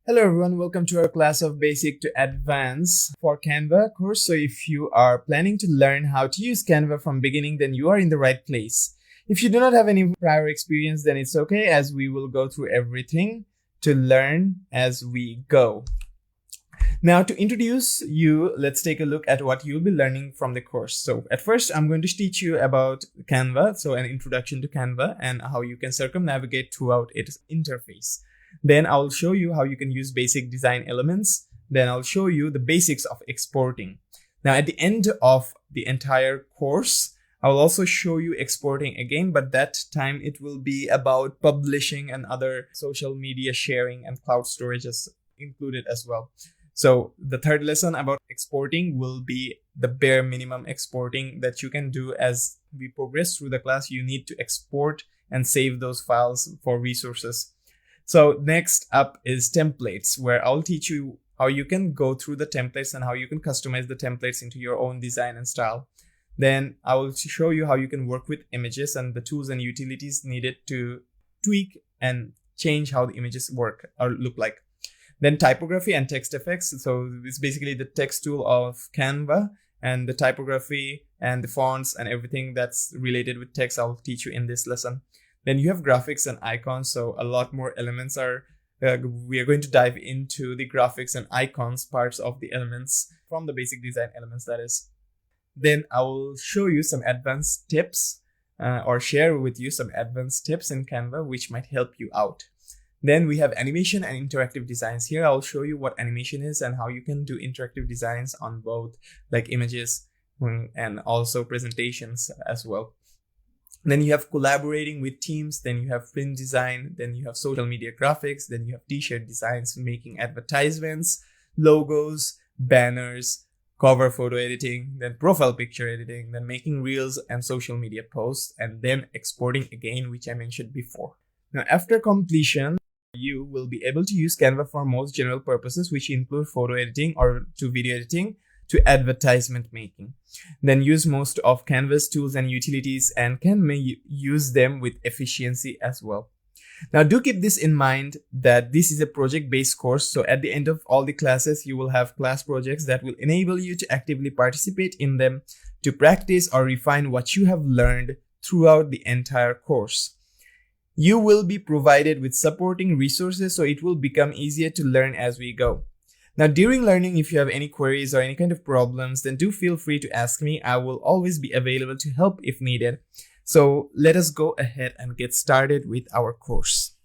Hello everyone, welcome to our class of Basic to Advanced for Canva course. So if you are planning to learn how to use Canva from beginning, then you are in the right place. If you do not have any prior experience, then it's okay, as we will go through everything to learn as we go. Now, to introduce you, let's take a look at what you'll be learning from the course. So at first, I'm going to teach you about Canva, so an introduction to Canva and how you can circumnavigate throughout its interface. Then I'll show you how you can use basic design elements. Then I'll show you the basics of exporting. Now, at the end of the entire course, I'll also show you exporting again, but that time it will be about publishing and other social media sharing, and cloud storage is included as well. So the third lesson about exporting will be the bare minimum exporting that you can do. As we progress through the class, you need to export and save those files for resources. So next up is templates, where I'll teach you how you can go through the templates and how you can customize the templates into your own design and style. Then I will show you how you can work with images and the tools and utilities needed to tweak and change how the images work or look like. Then typography and text effects. So it's basically the text tool of Canva, and the typography and the fonts and everything that's related with text I'll teach you in this lesson. Then you have graphics and icons. So a lot more elements are, we are going to dive into the graphics and icons parts of the elements from the basic design elements, that is. Then I will show you some advanced tips or share with you some advanced tips in Canva which might help you out. Then we have animation and interactive designs. Here I'll show you what animation is and how you can do interactive designs on both like images and also presentations as well. Then you have collaborating with teams, then you have print design, then you have social media graphics, then you have t-shirt designs, making advertisements, logos, banners, cover photo editing, then profile picture editing, then making reels and social media posts, and then exporting again, which I mentioned before. Now, after completion, you will be able to use Canva for most general purposes, which include photo editing or to video editing to advertisement making. Then use most of Canva's tools and utilities and can use them with efficiency as well. Now, do keep this in mind that this is a project-based course. So at the end of all the classes, you will have class projects that will enable you to actively participate in them to practice or refine what you have learned throughout the entire course. You will be provided with supporting resources, so it will become easier to learn as we go. Now, during learning, if you have any queries or any kind of problems, then do feel free to ask me. I will always be available to help if needed. So let us go ahead and get started with our course.